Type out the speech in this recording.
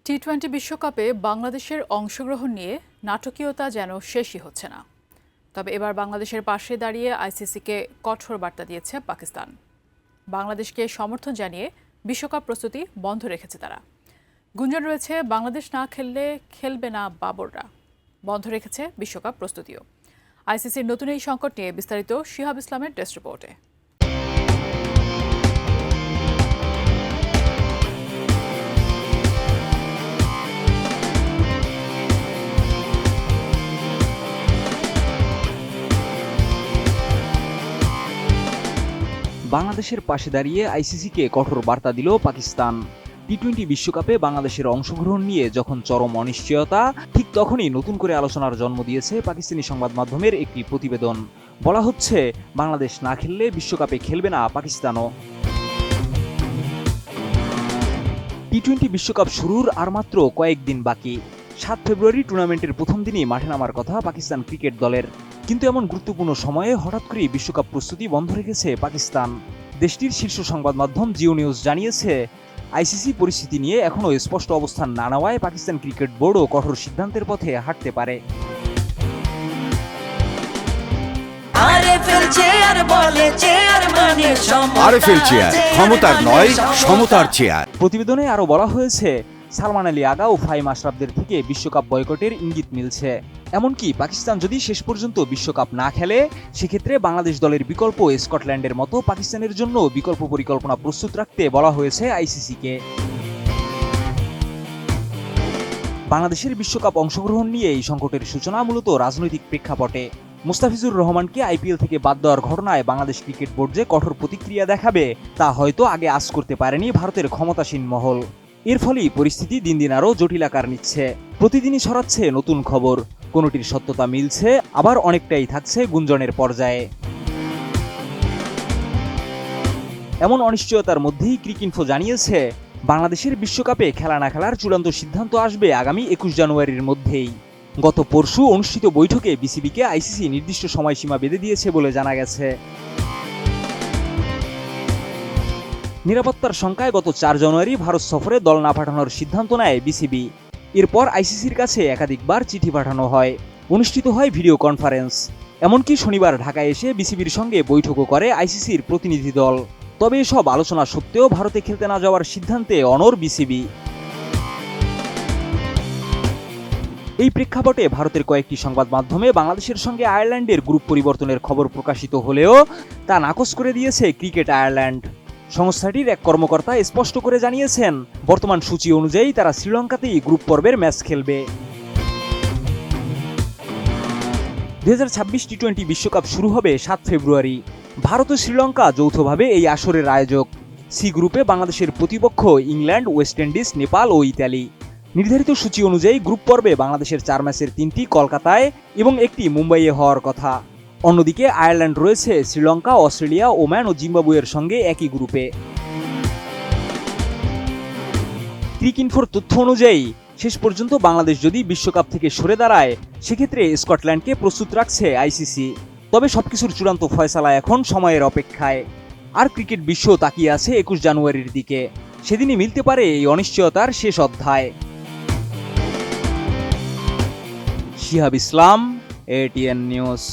টি-20 বিশ্বকাপে বাংলাদেশের অংশগ্রহণ নিয়ে নাটকীয়তা যেন শেষই হচ্ছে না। তবে এবার বাংলাদেশের পাশে দাঁড়িয়ে আইসিসিকে কঠোর বার্তা দিয়েছে পাকিস্তান। বাংলাদেশকে সমর্থন জানিয়ে বিশ্বকাপ প্রস্তুতি বন্ধ রেখেছে তারা। গুঞ্জন রয়েছে বাংলাদেশ না খেললে খেলবে না বাবররা। বন্ধ রেখেছে বিশ্বকাপ প্রস্তুতিও। আইসিসির নতুন এই সংকট নিয়ে বিস্তারিত শিহাব ইসলামের ডেস্ক রিপোর্টে। বাংলাদেশের পাশে দাঁড়িয়ে আইসিসিকে কঠোর বার্তা দিল পাকিস্তান। টি-20 বিশ্বকাপে বাংলাদেশের অংশগ্রহণ নিয়ে যখন চরম অনিশ্চয়তা, ঠিক তখনই নতুন করে আলোচনার জন্ম দিয়েছে পাকিস্তানি সংবাদ মাধ্যমের একটি প্রতিবেদন। বলা হচ্ছে, বাংলাদেশ না খেললে বিশ্বকাপে খেলবে না পাকিস্তানও। টি-20 বিশ্বকাপ শুরুর আর মাত্র কয়েকদিন বাকি। 7 ফেব্রুয়ারি টুর্নামেন্টের প্রথম দিনই মাঠে নামার কথা পাকিস্তান ক্রিকেট দলের। কিন্তু এমন গুরুত্বপূর্ণ সময়ে হঠাৎ করেই বিশ্বকাপ প্রস্তুতি বন্ধ রেখেছে পাকিস্তান। দেশটির শীর্ষ সংবাদ মাধ্যম জিও নিউজ জানিয়েছে, আইসিসি পরিস্থিতি নিয়ে এখনও স্পষ্ট অবস্থান না নেওয়ায় পাকিস্তান ক্রিকেট বোর্ডও কঠোর সিদ্ধান্তের পথে হাঁটতে পারে। প্রতিবেদনে আরও বলা হয়েছে, সালমান আলী আগা ও ফাহিম আশরাফদের থেকে বিশ্বকাপ বয়কটের ইঙ্গিত মিলছে। এমনকি পাকিস্তান যদি শেষ পর্যন্ত বিশ্বকাপ না খেলে, সেক্ষেত্রে বাংলাদেশ দলের বিকল্প স্কটল্যান্ডের মতো পাকিস্তানের জন্য বিকল্প পরিকল্পনা প্রস্তুত রাখতে বলা হয়েছে আইসিসিকে। বাংলাদেশের বিশ্বকাপ অংশগ্রহণ নিয়ে এই সংকটের সূচনা মূলত রাজনৈতিক প্রেক্ষাপটে। মুস্তাফিজুর রহমানকে আইপিএল থেকে বাদ দেওয়ার ঘটনায় বাংলাদেশ ক্রিকেট বোর্ড যে কঠোর প্রতিক্রিয়া দেখাবে, তা হয়তো আগে আঁচ করতে পারেনি ভারতের ক্ষমতাসীন মহল। এর ফলেই পরিস্থিতি দিন দিন আরও জটিল আকার নিচ্ছে। প্রতিদিনই ছড়াচ্ছে নতুন খবর, কোনোটির সত্যতা মিলছে, আবার অনেকটাই থাকছে গুঞ্জনের পর্যায়ে। এমন অনিশ্চয়তার মধ্যেই ক্রিকইনফো জানিয়েছে, বাংলাদেশের বিশ্বকাপে খেলা না খেলার চূড়ান্ত সিদ্ধান্ত আসবে আগামী 21 জানুয়ারির মধ্যেই। গত পরশু অনুষ্ঠিত বৈঠকে বিসিবিকে আইসিসি নির্দিষ্ট সময়সীমা বেঁধে দিয়েছে বলে জানা গেছে। নিরাপত্তার শঙ্কায় গত 4 জানুয়ারি ভারত সফরে দল না পাঠানোর সিদ্ধান্ত নেয় বিসিবি। এরপর আইসিসির কাছে একাধিকবার চিঠি পাঠানো হয়, অনুষ্ঠিত হয় ভিডিও কনফারেন্স। এমনকি শনিবার ঢাকায় এসে বিসিবির সঙ্গে বৈঠকও করে আইসিসির প্রতিনিধি দল। তবে এসব আলোচনা সত্ত্বেও ভারতে খেলতে না যাওয়ার সিদ্ধান্তে অনড় বিসিবি। এই প্রেক্ষাপটে ভারতের কয়েকটি সংবাদ মাধ্যমে বাংলাদেশের সঙ্গে আয়ারল্যান্ডের গ্রুপ পরিবর্তনের খবর প্রকাশিত হলেও তা নাকচ করে দিয়েছে ক্রিকেট আয়ারল্যান্ড। সংস্থাটির এক কর্মকর্তা স্পষ্ট করে জানিয়েছেন, বর্তমান সূচি অনুযায়ী তারা শ্রীলঙ্কাতেই গ্রুপ পর্বের ম্যাচ খেলবে। 2026 টি-20 বিশ্বকাপ শুরু হবে 7 ফেব্রুয়ারি। ভারত ও শ্রীলঙ্কা যৌথভাবে এই আসরের আয়োজক। সি গ্রুপে বাংলাদেশের প্রতিপক্ষ ইংল্যান্ড, ওয়েস্ট ইন্ডিজ, নেপাল ও ইতালি। নির্ধারিত সূচি অনুযায়ী গ্রুপ পর্বে বাংলাদেশের 4 ম্যাচের 3টি কলকাতায় এবং একটি মুম্বাইয়ে হওয়ার কথা। অন্যদিকে আয়ারল্যান্ড রয়েছে শ্রীলঙ্কা, অস্ট্রেলিয়া, ওমান ও জিম্বাবুয়ের সঙ্গে একই গ্রুপে। ক্রিকইনফোর তথ্য অনুযায়ী শেষ পর্যন্ত বাংলাদেশ যদি বিশ্বকাপ থেকে সরে দাঁড়ায়, সেক্ষেত্রে স্কটল্যান্ডকে প্রস্তুত রাখছে আইসিসি। তবে সবকিছুর চূড়ান্ত ফয়সালা এখন সময়ের অপেক্ষায়। আর ক্রিকেট বিশ্ব তাকিয়ে আছে 21 জানুয়ারির দিকে। সেদিনই মিলতে পারে এই অনিশ্চয়তার শেষ অধ্যায়। শিহাব ইসলাম, এটিএন নিউজ।